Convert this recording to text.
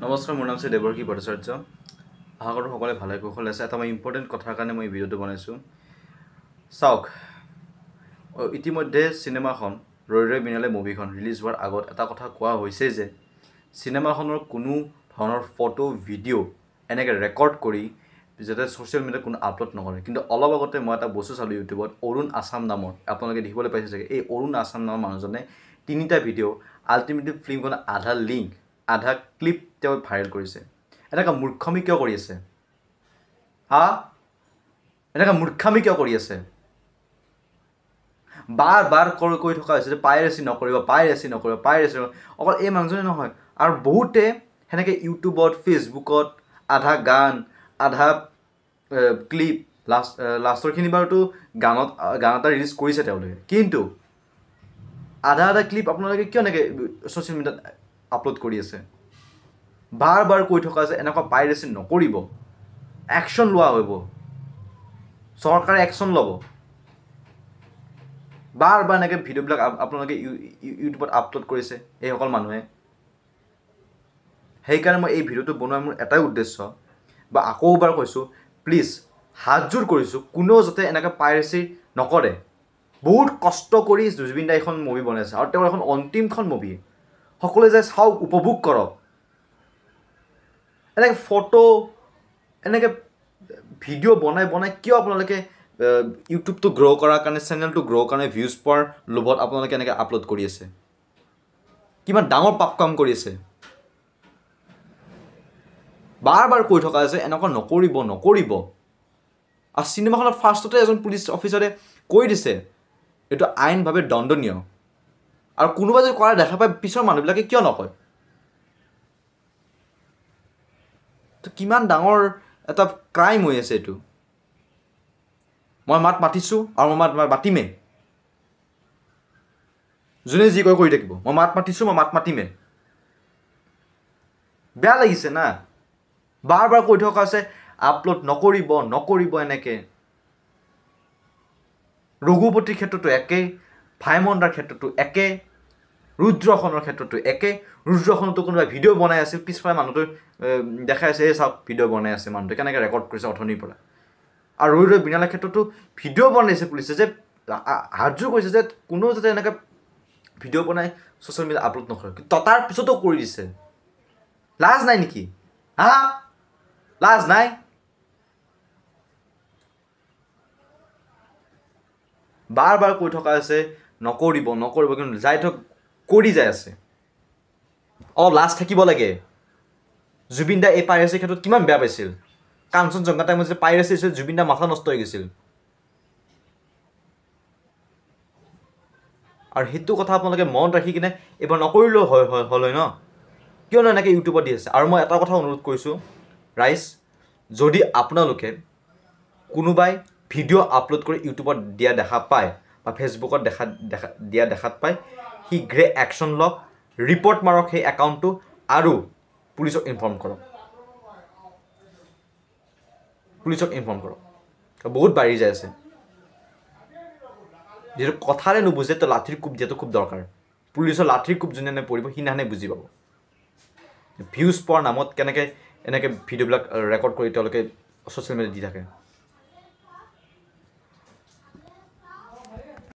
নমস্কাৰ, মোৰ নাম হৈছে দেৱৰ্ষী ভট্টাচাৰ্য। আশা কৰোঁ সকলোৱে ভালে কুশলে আছে। এটা মই ইম্পৰ্টেণ্ট কথাৰ কাৰণে মই ভিডিঅ'টো বনাইছোঁ। চাওক, ইতিমধ্যে চিনেমাখন ৰৈ ৰৈ বিনালে মুভিখন ৰিলিজ হোৱাৰ আগত এটা কথা কোৱা হৈছে যে চিনেমাখনৰ কোনো ধৰণৰ ফটো ভিডিঅ' এনেকৈ ৰেকৰ্ড কৰি যাতে ছ'চিয়েল মিডিয়াত কোনো আপলোড নকৰে। কিন্তু অলপ আগতে মই এটা বস্তু চালোঁ ইউটিউবত, অৰুণ আছাম নামৰ, আপোনালোকে দেখিবলৈ পাইছে চাগে। এই অৰুণ আছাম নামৰ মানুহজনে 3টা ভিডিঅ' আল্টিমেটলি ফিল্মখনৰ আধা লিংক, আধা ক্লিপ তেওঁ ভাইৰেল কৰিছে। এনেকুৱা মূৰ্খামি কিয় কৰি আছে? এনেকুৱা মূৰ্খামি কিয় কৰি আছে? বাৰ বাৰ কৈ থকা হৈছে যে পাইৰেচি নকৰিব, পাইৰেচি নকৰিব, পাইৰেচি নকৰিব। অকল এই মানুহজনে নহয়, আৰু বহুতে সেনেকৈ ইউটিউবত, ফেচবুকত আধা গান, আধা ক্লিপ, লাষ্টৰখিনি বাৰুতো গান এটা ৰিলিজ কৰিছে তেওঁলোকে, কিন্তু আধা ক্লিপ আপোনালোকে কিয় এনেকৈ ছ'চিয়েল মিডিয়াত আপলোড কৰি আছে? বাৰ বাৰ কৈ থকা যে এনেকুৱা পাইৰেচি নকৰিব, একশ্যন লোৱা হ'ব, চৰকাৰে একশ্যন ল'ব। বাৰ বাৰ এনেকৈ ভিডিঅ'বিলাক আপোনালোকে ইউটিউবত আপলোড কৰিছে এইসকল মানুহে। সেইকাৰণে মই এই ভিডিঅ'টো বনোৱাৰ মোৰ এটাই উদ্দেশ্য, বা আকৌ এবাৰ কৈছোঁ, প্লিজ হাতযোৰ কৰিছোঁ, কোনেও যাতে এনেকৈ পাইৰেচি নকৰে। বহুত কষ্ট কৰি জুবিন দাই এখন মুভি বনাইছে, আৰু তেওঁৰ এখন অন্তিমখন মুভি সকলোৱে যে চাওক, উপভোগ কৰক। এনেকৈ ফটো, এনেকৈ ভিডিঅ' বনাই বনাই কিয় আপোনালোকে ইউটিউবটো গ্ৰ' কৰাৰ কাৰণে, চেনেলটো গ্ৰ' কাৰণে, ভিউজ পোৱাৰ লোভত আপোনালোকে এনেকৈ আপলোড কৰি আছে? কিমান ডাঙৰ পাপ কাম কৰি আছে। বাৰ বাৰ কৈ থকা যে এনেকুৱা নকৰিব, নকৰিব। আৰু চিনেমাখনৰ ফাৰ্ষ্টতে এজন পুলিচ অফিচাৰে কৈ দিছে এইটো আইনভাৱে দণ্ডনীয়, আৰু কোনোবা যদি কৰা দেখা পায় পিছৰ মানুহবিলাকে কিয় নকয়? কিমান ডাঙৰ এটা ক্ৰাইম হৈ আছে এইটো। মই মাত মাতিছোঁ আৰু মই মাত মাতিমেই। যোনে যি কয় কৰি থাকিব, মই মাত মাতিছোঁ, মই মাত মাতিমেই। বেয়া লাগিছে না, বাৰ বাৰ কৈ থকা আছে আপলোড নকৰিব, নকৰিব। এনেকৈ ৰঘুপতিৰ ক্ষেত্ৰতো একেই, ভাইমন্দাৰ ক্ষেত্ৰতো একে, ৰুদ্ৰখনৰ ক্ষেত্ৰতো একে। ৰুদ্ৰখনতো কোনোবাই ভিডিঅ' বনাই আছিল, পিছফালে মানুহটো দেখাই আছে, এই চাওক ভিডিঅ' বনাই আছে মানুহটোৱে, কেনেকৈ ৰেকৰ্ড কৰিছে অথনিৰ পৰা। আৰু ৰৈ ৰৈ বিনালৰ ক্ষেত্ৰতো ভিডিঅ' বনাইছে পুলিচে, যে হাতযোৰ কৰিছে যে কোনেও যাতে এনেকৈ ভিডিঅ' বনাই ছ'চিয়েল মিডিয়াত আপলোড নকৰে। তাৰ পিছতো কৰি দিছে। লাজ নাই নেকি? লাজ নাই? বাৰ বাৰ কৈ থকা আছে নকৰিব, নকৰিব, কিন্তু যাই থক কৰি যাই আছে। অলপ লাজ থাকিব লাগে। জুবিন দা এই পাইৰেচিৰ ক্ষেত্ৰত কিমান বেয়া পাইছিল। কাঞ্চনজংঘা টাইমত যে পাইৰেচি হৈছিল, জুবিন দা মাথা নষ্ট হৈ গৈছিল। আৰু সেইটো কথা আপোনালোকে মনত ৰাখি কিনে এইবাৰ নকৰিলেও হয় ন? কিয়নো এনেকৈ ইউটিউবত দি আছে। আৰু মই এটা কথা অনুৰোধ কৰিছোঁ, ৰাইজ, যদি আপোনালোকে কোনোবাই ভিডিঅ' আপলোড কৰি ইউটিউবত দিয়া দেখা পায় বা ফেচবুকত দিয়া দেখাত পায়, শীঘ্ৰে একশ্যন লওক, ৰিপৰ্ট মাৰক সেই একাউণ্টটো, আৰু পুলিচক ইনফৰ্ম কৰক। বহুত বাঢ়ি যাই আছে। যিহেতু কথাৰে নুবুজে, তো লাঠিৰ কোব দিয়াটো খুব দৰকাৰ। পুলিচৰ লাঠিৰ কোব যোনে পৰিব সিদিনাখনে বুজি পাব। ভিউজ পোৱাৰ নামত কেনেকৈ এনেকৈ ভিডিঅ'বিলাক ৰেকৰ্ড কৰি তেওঁলোকে ছ'চিয়েল মিডিয়াত দি থাকে।